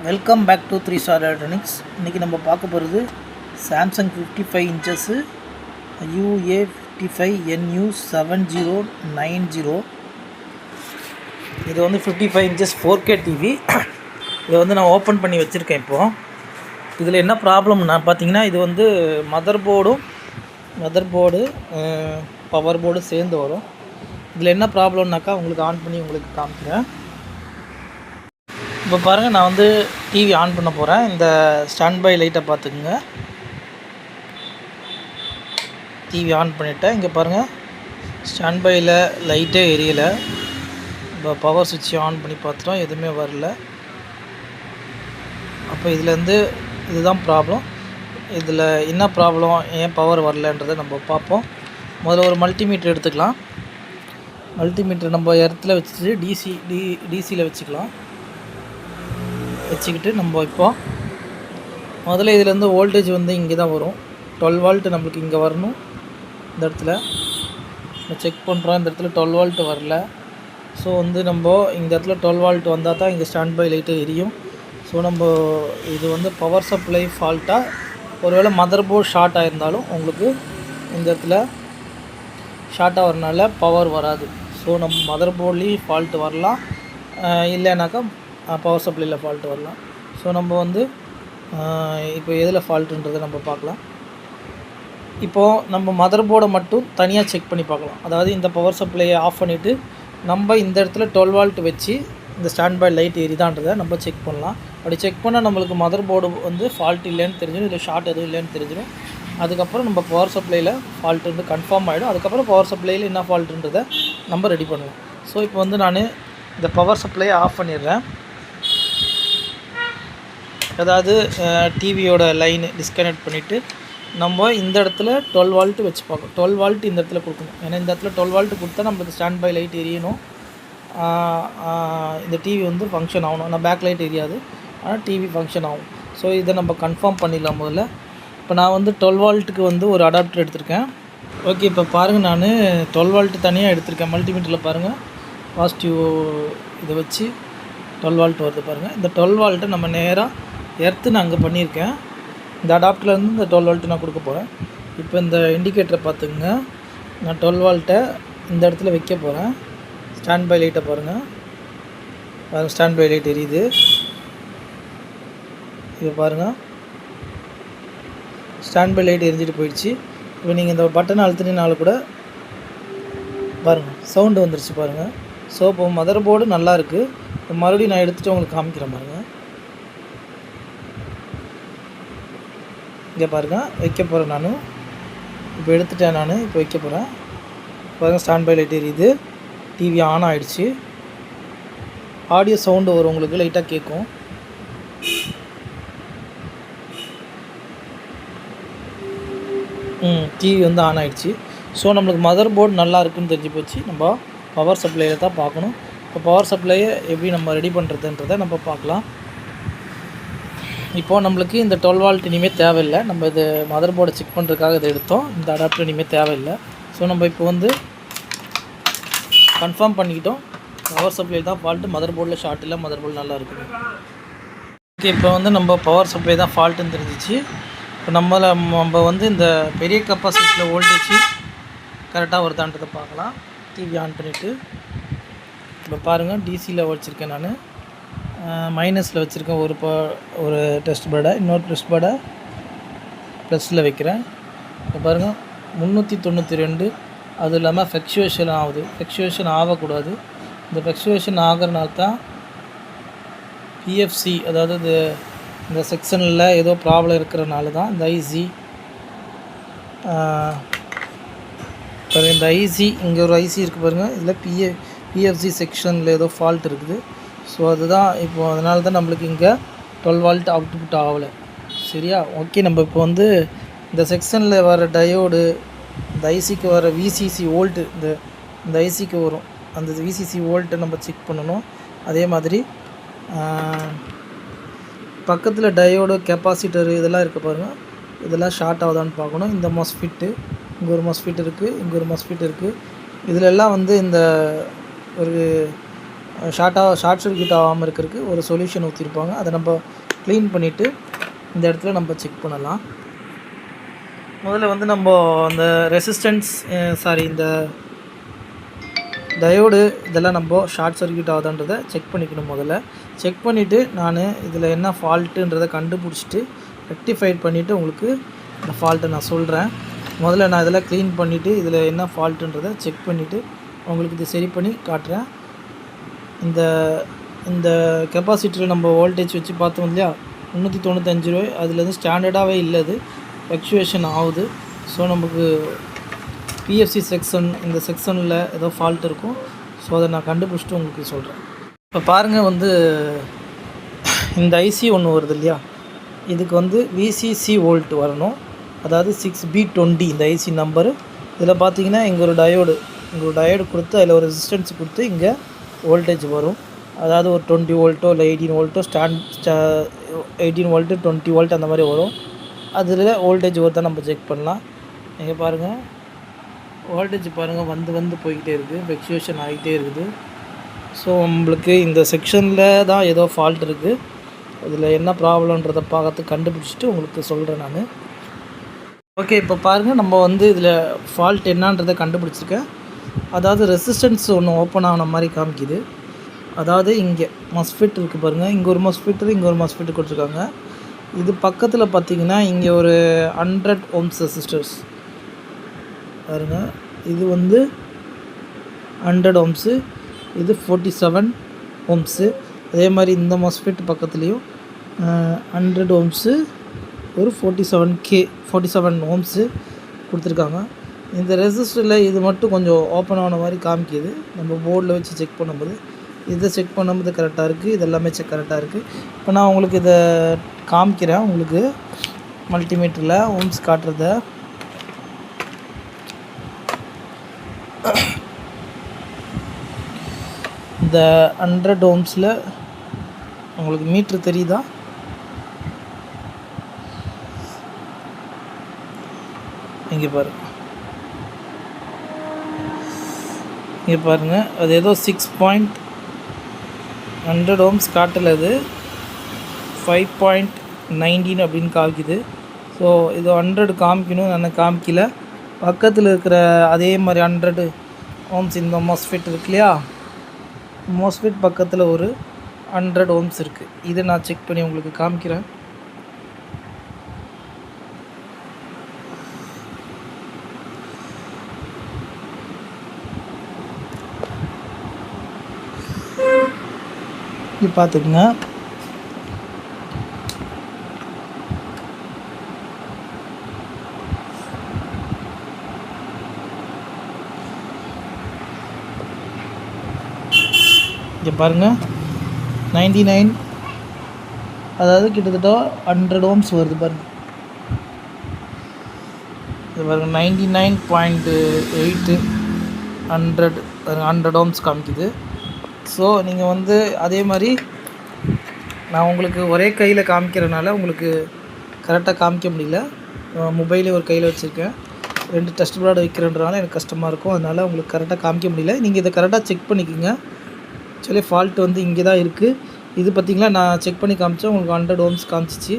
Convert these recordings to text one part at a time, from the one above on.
Welcome back to 3 star electronics. இன்றைக்கி நம்ம பார்க்க போகிறது சாம்சங் 55 இன்ச்சஸ்ஸு UA55NU7090. இது வந்து 55 இன்ச்சஸ் 4K டிவி. இதை வந்து நான் ஓப்பன் பண்ணி வச்சுருக்கேன். இப்போது இதில் என்ன ப்ராப்ளம்னா பார்த்தீங்கன்னா, இது வந்து மதர் போர்டு பவர் போர்டு சேர்ந்து வரும். இதில் என்ன ப்ராப்ளம்னாக்கா உங்களுக்கு ஆன் பண்ணி உங்களுக்கு காமிக்கிறேன். இப்போ பாருங்கள், நான் வந்து டிவி ஆன் பண்ண போகிறேன். இந்த ஸ்டாண்ட் பை லைட்டை பார்த்துக்குங்க. டிவி ஆன் பண்ணிவிட்டேன். இங்கே பாருங்கள், ஸ்டாண்ட் பையில் லைட்டே எரியலை. இப்போ பவர் சுவிட்சை ஆன் பண்ணி பார்த்துட்டோம், எதுவுமே வரல. அப்போ இதுலேருந்து இதுதான் ப்ராப்ளம். இதில் என்ன ப்ராப்ளம், ஏன் பவர் வரலன்றதை நம்ம பார்ப்போம். முதல்ல ஒரு மல்டிமீட்டர் எடுத்துக்கலாம். மல்டிமீட்டர் நம்ம எர்த்தில் வச்சுட்டு டிசியில் வச்சுக்கிட்டு நம்ம இப்போ முதல்ல இதிலேருந்து வோல்டேஜ் வந்து இங்கே தான் வரும். 12 வால்ட் நம்மளுக்கு இங்கே வரணும். இந்த இடத்துல நம்ம செக் பண்ணுறோம். இந்த இடத்துல 12 வால்ட் வரல. ஸோ வந்து நம்ம இந்த இடத்துல 12 வால்ட் வந்தால் தான் இங்கே ஸ்டாண்ட் பை லைட்டு எரியும். ஸோ நம்ம இது வந்து பவர் சப்ளை ஃபால்ட்டாக, ஒருவேளை மதர் போர்டு ஷார்ட் ஆகிருந்தாலும் உங்களுக்கு இந்த இடத்துல ஷார்ட்டாக வரனால பவர் வராது. ஸோ நம்ம மதர் போர்ட்லேயும் ஃபால்ட்டு வரலாம், இல்லைனாக்கா பவர் சப்ளையில் ஃபால்ட்டு வரலாம். ஸோ நம்ம வந்து இப்போ எதில் ஃபால்ட்டுன்றதை நம்ம பார்க்கலாம். இப்போது நம்ம மதர் போர்டை மட்டும் தனியாக செக் பண்ணி பார்க்கலாம். அதாவது இந்த பவர் சப்ளையை ஆஃப் பண்ணிவிட்டு நம்ம இந்த இடத்துல 12 வால்ட் வச்சு இந்த ஸ்டாண்ட் பை லைட் எரிதான்றதை நம்ம செக் பண்ணலாம். அப்படி செக் பண்ணால் நம்மளுக்கு மதர் போர்டு வந்து ஃபால்ட் இல்லைன்னு தெரிஞ்சிடும், இல்லை ஷார்ட் எதுவும் இல்லைன்னு தெரிஞ்சிடும். அதுக்கப்புறம் நம்ம பவர் சப்ளையில் ஃபால்ட்டு கன்ஃபார்ம் ஆகிடும். அதுக்கப்புறம் பவர் சப்ளையில் என்ன ஃபால்ட்டுன்றதை நம்ம ரெடி பண்ணலாம். ஸோ இப்போ வந்து நான் இந்த பவர் சப்ளையை ஆஃப் பண்ணிடுறேன். அதாவது டிவியோட லைன் டிஸ்கனெக்ட் பண்ணிவிட்டு நம்ம இந்த இடத்துல 12 வால்ட்டு வச்சு பார்க்கணும். 12 வால்ட் இந்த இடத்துல கொடுக்கணும். ஏன்னா இந்த இடத்துல 12 வால்ட்டு கொடுத்தா நம்மளுக்கு ஸ்டாண்ட் பை லைட் எரியணும், இந்த டிவி வந்து ஃபங்க்ஷன் ஆகணும். ஆனால் பேக் லைட் எரியாது, ஆனால் டிவி ஃபங்க்ஷன் ஆகும். ஸோ இதை நம்ம கன்ஃபார்ம் பண்ணிடலாம் முதல்ல. இப்போ நான் வந்து 12 வால்ட்டுக்கு வந்து ஒரு அடாப்டர் எடுத்திருக்கேன். ஓகே, இப்போ பாருங்கள், நான் 12 வால்ட்டு தனியாக எடுத்திருக்கேன். மல்டிமீட்டரில் பாருங்கள், பாசிட்டிவ் இதை வச்சு 12 வால்ட் வருது பாருங்கள். இந்த 12 வால்ட்டை நம்ம நேராக எர்த்து நான் அங்கே பண்ணியிருக்கேன். இந்த அடாப்டர்லேருந்து இந்த 12 வால்ட்டு நான் கொடுக்க போகிறேன். இப்போ இந்த இண்டிகேட்டரை பார்த்துக்குங்க. நான் 12 வால்ட்டை இந்த இடத்துல வைக்க போகிறேன். ஸ்டாண்ட் பை லைட்டை பாருங்கள், ஸ்டாண்ட் பை லைட் எரியுது. இப்போ பாருங்கள், ஸ்டாண்ட் பை லைட் எரிஞ்சிட்டு போயிடுச்சு. இப்போ நீங்கள் இந்த பட்டனை அழுத்தினாலும் கூட பாருங்கள் சவுண்டு வந்துருச்சு பாருங்கள். ஸோ இப்போ மதர் போர்டு நல்லா இருக்குது. இப்போ மறுபடியும் நான் எடுத்துகிட்டு உங்களுக்கு காமிக்கிறேன் பாருங்கள். இங்கே பாருங்கள், வைக்க போகிறேன் நான். இப்போ எடுத்துட்டேன் நான். இப்போ வைக்க போகிறேன் பாருங்கள், ஸ்டாண்ட் பை லைட் எரியுது. டிவி ஆன் ஆகிடுச்சு. ஆடியோ சவுண்டு வரும், உங்களுக்கு லைட்டாக கேட்கும். டிவி வந்து ஆன் ஆகிடுச்சு. ஸோ நம்மளுக்கு மதர் போர்டு நல்லா இருக்குதுன்னு தெரிஞ்சு போச்சு. நம்ம பவர் சப்ளையில் தான் பார்க்கணும். இப்போ பவர் சப்ளையை எப்படி நம்ம ரெடி பண்ணுறதுன்றதை நம்ம பார்க்கலாம். இப்போது நம்மளுக்கு இந்த 12 வால்ட் இனிமேல் தேவையில்லை. நம்ம இது மதர் போர்டை செக் பண்ணுறதுக்காக இதை எடுத்தோம். இந்த அடாப்டர் இனிமேல் தேவையில்லை. ஸோ நம்ம இப்போ வந்து கன்ஃபார்ம் பண்ணிக்கிட்டோம், பவர் சப்ளை தான் ஃபால்ட்டு, மதர் போர்டில் ஷார்ட் இல்லை, மதர் போர்டு நல்லா இருக்குது. ஓகே, இப்போ வந்து நம்ம பவர் சப்ளை தான் ஃபால்ட்டுன்னு தெரிஞ்சிச்சு. இப்போ நம்ம வந்து இந்த பெரிய கெப்பாசிட்டியில் வோல்டேஜ் கரெக்டாக வருதான்றதை பார்க்கலாம். டிவி ஆன் பண்ணிவிட்டு இப்போ பாருங்கள், டிசியில் வச்சுருக்கேன் நான். மைனஸில் வச்சுருக்கேன் ஒரு டெஸ்ட் பேடை, இன்னொரு டெஸ்ட் பேடை ப்ளஸில் வைக்கிறேன். இப்போ பாருங்கள் 392. அது இல்லாமல் ஃப்ளக்சுவேஷன் ஆகுது. ஃப்ளக்சுவேஷன் ஆகக்கூடாது. இந்த ஃப்ளக்சுவேஷன் ஆகிறனால தான் பிஎஃப்சி, அதாவது இந்த செக்ஷனில் ஏதோ ப்ராப்ளம் இருக்கிறனால தான் இந்த ஐசி, இந்த ஐசி இங்கே ஒரு ஐசி இருக்குது பாருங்கள். இதில் பிஎஃப்சி செக்ஷனில் ஏதோ ஃபால்ட் இருக்குது. ஸோ அதுதான் இப்போது, அதனால தான் நம்மளுக்கு இங்கே 12 வால்ட் அவுட்புட் ஆகலை. சரியா? ஓகே, நம்ம இப்போ வந்து இந்த செக்ஷனில் வர டயோடு, இந்த ஐசிக்கு வர விசிசி வோல்ட்டு, இந்த ஐசிக்கு வரும் அந்த விசிசி வோல்ட்டை நம்ம செக் பண்ணணும். அதே மாதிரி பக்கத்தில் டயோடு, கெப்பாசிட்டரு இதெல்லாம் இருக்குது பாருங்கள், இதெல்லாம் ஷார்ட் ஆகுதான்னு பார்க்கணும். இந்த மஸ்ஃபிட்டு, இங்கே ஒரு மஸ்ஃபிட் இருக்குது, இங்கே ஒரு மஸ்ஃபிட் இருக்குது. இதிலெல்லாம் வந்து இந்த ஒரு ஷார்ட் சர்க்யூட் ஆகாமல் இருக்கிறதுக்கு ஒரு சொல்யூஷன் ஊற்றிருப்பாங்க. அதை நம்ம க்ளீன் பண்ணிவிட்டு இந்த இடத்துல நம்ம செக் பண்ணலாம். முதல்ல வந்து நம்ம அந்த ரெசிஸ்டன்ஸ் இந்த டயோடு இதெல்லாம் நம்ம ஷார்ட் சர்க்யூட் ஆகுதான்றதை செக் பண்ணிக்கணும். முதல்ல செக் பண்ணிவிட்டு நான் இதில் என்ன ஃபால்ட்டுன்றதை கண்டுபிடிச்சிட்டு ரெக்டிஃபைட் பண்ணிவிட்டு உங்களுக்கு இந்த ஃபால்ட்டை நான் சொல்கிறேன். முதல்ல நான் இதெல்லாம் க்ளீன் பண்ணிவிட்டு இதில் என்ன ஃபால்ட்டுன்றதை செக் பண்ணிவிட்டு உங்களுக்கு இது சரி பண்ணி காட்டுறேன். இந்த இந்த கெப்பாசிட்டியில் நம்ம வோல்டேஜ் வச்சு பார்த்தோம் இல்லையா, 395 ரூபாய். அதுலேருந்து ஸ்டாண்டர்டாகவே இல்லை, அது ஃப்ளக்சுவேஷன் ஆகுது. ஸோ நமக்கு பிஎஃப்சி செக்ஷன் இந்த செக்ஷனில் ஏதோ ஃபால்ட் இருக்கும். ஸோ அதை நான் கண்டுபிடிச்சிட்டு உங்களுக்கு சொல்கிறேன். இப்போ பாருங்கள், வந்து இந்த ஐசி ஒன்று வருது இல்லையா, இதுக்கு வந்து விசிசி வோல்ட் வரணும். அதாவது 6B20 இந்த ஐசி நம்பரு. இதில் பார்த்தீங்கன்னா இங்கே ஒரு டயோடு கொடுத்து அதில் ஒரு ரெசிஸ்டன்ஸ் கொடுத்து இங்கே வோல்டேஜ் வரும். அதாவது ஒரு 20 வோல்ட்டோ இல்லை 18 வோல்ட்டோ 18 வோல்ட்டு 20 வோல்ட் அந்த மாதிரி வரும். அதில் வோல்டேஜ் வருதான் நம்ம செக் பண்ணலாம். நீங்கள் பாருங்கள், வோல்டேஜ் பாருங்கள் வந்து போய்கிட்டே இருக்குது, ஃப்ளக்சுவேஷன் ஆகிட்டே இருக்குது. ஸோ நம்மளுக்கு இந்த செக்ஷனில் தான் ஏதோ ஃபால்ட் இருக்குது. அதில் என்ன ப்ராப்ளம்ன்றதை பார்த்து கண்டுபிடிச்சிட்டு உங்களுக்கு சொல்கிறேன் நான். ஓகே, இப்போ பாருங்கள், நம்ம வந்து இதில் ஃபால்ட் என்னன்றதை கண்டுபிடிச்சிருக்கேன். அதாவது ரெசிஸ்டன்ஸ் ஒன்று ஓப்பன் ஆன மாதிரி காமிக்குது. அதாவது இங்கே மஸ்ஃபிட் இருக்குது பாருங்கள், இங்கே ஒரு மஸ்ஃபிட்டு இங்கே ஒரு மஸ்ஃபிட்டு கொடுத்துருக்காங்க. இது பக்கத்தில் பார்த்தீங்கன்னா இங்கே ஒரு 100 ohms ரெசிஸ்டர்ஸ் பாருங்கள். இது வந்து 100 ohms, இது 47 ohms. அதே மாதிரி இந்த மஸ்ஃபிட் பக்கத்துலேயும் 100 ohms ஒரு 47 ohms கொடுத்துருக்காங்க. இந்த ரெசிஸ்டரில் இது மட்டும் கொஞ்சம் ஓப்பன் ஆன மாதிரி காமிக்கிது. நம்ம போர்டில் வச்சு செக் பண்ணும்போது இதை செக் பண்ணும்போது கரெக்டாக இருக்குது, இது எல்லாமே கரெக்டாக இருக்குது. இப்போ நான் உங்களுக்கு இதை காமிக்கிறேன். உங்களுக்கு மல்டிமீட்டரில் ஓம்ஸ் காட்டுறத இந்த 100 ohmஸில் உங்களுக்கு மீட்ரு தெரியுதா? இங்கே பாருங்கள், அது ஏதோ 6.100 ohms காட்டல, அது 5.19 அப்படின்னு காமிக்குது. ஸோ இது 100 காமிக்கணும், நான் காமிக்கல. பக்கத்தில் இருக்கிற அதே மாதிரி 100 ohms இந்த மோஸ்ஃபிட் இருக்கு இல்லையா, மோஸ்ஃபிட் பக்கத்தில் ஒரு 100 ohms இருக்குது. இதை நான் செக் பண்ணி உங்களுக்கு காமிக்கிறேன். இது பார்த்துக்குங்க. இங்கே பாருங்கள், 99, அதாவது கிட்டத்தட்ட 100 ohms வருது பாருங்கள். இது பாருங்கள் 99.8 100 ohms காமிக்குது. ஸோ நீங்கள் வந்து அதே மாதிரி நான் உங்களுக்கு ஒரே கையில் காமிக்கிறனால உங்களுக்கு கரெக்டாக காமிக்க முடியல. மொபைலே ஒரு கையில் வச்சுருக்கேன், 2 டெஸ்ட் ப்ராட் வைக்கிறன்றனால எனக்கு கஷ்டமாக இருக்கும். அதனால் உங்களுக்கு கரெக்டாக காமிக்க முடியல. நீங்கள் இதை கரெக்டாக செக் பண்ணிக்கோங்க. ஆக்சுவலி ஃபால்ட் வந்து இங்கே தான் இருக்குது. இது பார்த்திங்களா, நான் செக் பண்ணி காமிச்சேன், உங்களுக்கு 100 ohms காமிச்சிச்சு.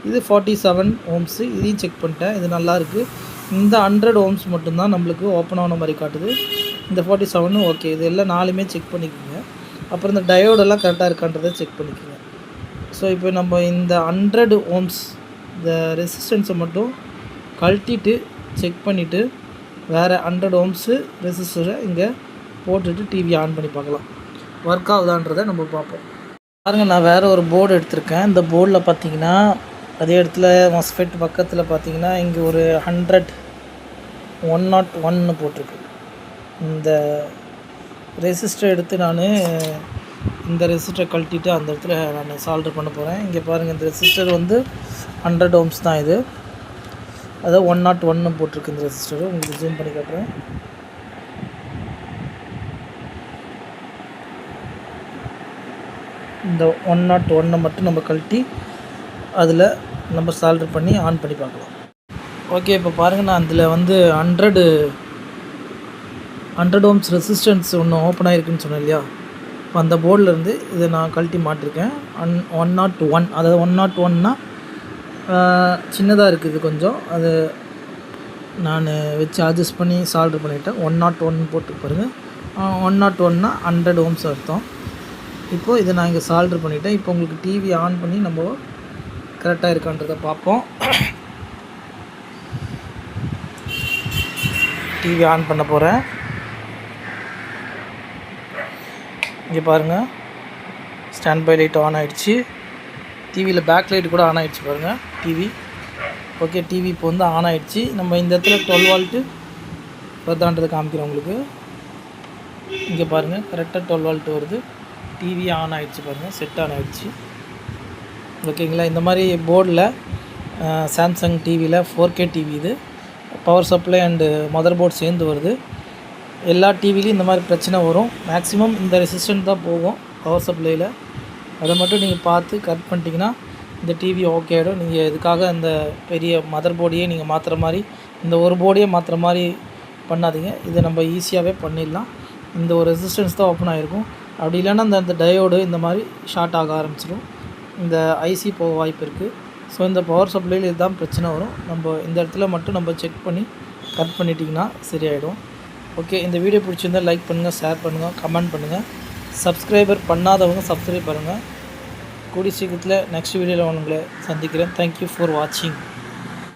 இது 47 ohms, இதையும் செக் பண்ணிட்டேன், இது நல்லாயிருக்கு. இந்த 100 ohms மட்டும்தான் நம்மளுக்கு ஓப்பன் ஆன மாதிரி காட்டுது. இந்த 47 ஓகே. இது எல்லாம் 4மே செக் பண்ணிக்கோங்க. அப்புறம் இந்த டயோடெல்லாம் கரெக்டாக இருக்கான்றதை செக் பண்ணிக்கோங்க. ஸோ இப்போ நம்ம இந்த 100 ohms இந்த ரெசிஸ்டன்ஸை மட்டும் கழட்டிட்டு செக் பண்ணிவிட்டு வேறு 100 ohms ரெசிஸ்டரை இங்கே போட்டுட்டு டிவி ஆன் பண்ணி பார்க்கலாம், ஒர்க் ஆகுதான்றதை நம்ம பார்ப்போம். பாருங்கள், நான் வேறு ஒரு போர்டு எடுத்திருக்கேன். இந்த போர்டில் பார்த்தீங்கன்னா அதே இடத்துல மஸ்ஃபெட் பக்கத்தில் பார்த்தீங்கன்னா இங்கே ஒரு 101 போட்டிருக்கு. இந்த ரெசிஸ்டர் எடுத்து நான் இந்த ரெசிஸ்டரை கழட்டிட்டு அந்த இடத்துல நான் சால்டர் பண்ண போகிறேன். இங்கே பாருங்கள், இந்த ரெசிஸ்டர் வந்து 100 ohms தான். இது அதாவது 101 போட்டிருக்கு இந்த ரெசிஸ்டர். உங்களுக்கு ஜூம் பண்ணி காட்டுறேன். இந்த 101 மட்டும் நம்ம கழட்டி அதில் நம்ம சால்டர் பண்ணி ஆன் பண்ணி பார்க்கலாம். ஓகே, இப்போ பாருங்கள், நான் அதில் வந்து 100 ohms ரெசிஸ்டன்ஸ் ஒன்று ஓப்பன் ஆகிருக்குன்னு சொன்னேன் இல்லையா, அந்த போர்டிலேருந்து இதை நான் கழட்டி மாட்டிருக்கேன். 101, அதாவது 101னா சின்னதாக இருக்குது கொஞ்சம். அது நான் வச்சு அட்ஜஸ்ட் பண்ணி சால்ட்ரு பண்ணிவிட்டேன். 101 போட்டு பாருங்கள். 101னா 100 ohms அர்த்தம். இப்போது இதை நான் இங்கே சால்ட்ரு பண்ணிவிட்டேன். இப்போ உங்களுக்கு டிவி ஆன் பண்ணி நம்ம கரெக்டாக இருக்கான்றதை பார்ப்போம். டிவி ஆன் பண்ண போகிறேன். இங்கே பாருங்கள், ஸ்டாண்ட் பை லைட் ஆன் ஆகிடுச்சு. டிவியில் பேக் லைட் கூட ஆன் ஆகிடுச்சு பாருங்கள். டிவி ஓகே, டிவி இப்போ வந்து ஆன் ஆகிடுச்சு. நம்ம இந்த இடத்துல 12 volt வருதான்றதை காமிக்கிறோம் உங்களுக்கு. இங்கே பாருங்கள், கரெக்டாக 12 volt வருது. டிவி ஆன் ஆகிடுச்சு பாருங்கள், செட் ஆன் ஆகிடுச்சு. ஓகேங்களா? இந்த மாதிரி போர்டில் சாம்சங் டிவியில் 4K டிவி இது. Power supply and motherboard சேர்ந்து வருது. எல்லா டிவிலையும் இந்த மாதிரி பிரச்சனை வரும். மேக்ஸிமம் இந்த ரெசிஸ்டன்ட் தான் போகும் பவர் சப்ளையில். அதை மட்டும் நீங்கள் பார்த்து கரெக்ட் பண்ணிட்டீங்கன்னா இந்த டிவி ஓகே ஆகிடும். நீங்கள் இதுக்காக அந்த பெரிய மதர் போர்டையே நீங்கள் மாற்றுற மாதிரி, இந்த ஒரு போர்டையே மாற்றுற மாதிரி பண்ணாதீங்க. இதை நம்ம ஈஸியாகவே பண்ணிடலாம். இந்த ஒரு ரெசிஸ்டன்ஸ் தான் ஓப்பன் ஆகிருக்கும். அப்படி இல்லைன்னா அந்த டயோடு இந்த மாதிரி ஷார்ட் ஆக ஆரம்பிச்சிடும். இந்த ஐசி போக வாய்ப்பு இருக்குது. ஸோ இந்த பவர் சப்ளையில் இதுதான் பிரச்சனை வரும். நம்ம இந்த இடத்துல மட்டும் நம்ம செக் பண்ணி கட் பண்ணிட்டிங்கன்னா சரியாயிடும். ஓகே, இந்த வீடியோ பிடிச்சிருந்தால் லைக் பண்ணுங்கள், ஷேர் பண்ணுங்கள், கமெண்ட் பண்ணுங்கள். சப்ஸ்கிரைபர் பண்ணாதவங்க சப்ஸ்கிரைப் பண்ணுங்கள். கூடிய சீக்கிரத்தில் நெக்ஸ்ட் வீடியோவில் உங்களை சந்திக்கிறேன். தேங்க்யூ ஃபார் வாட்சிங்.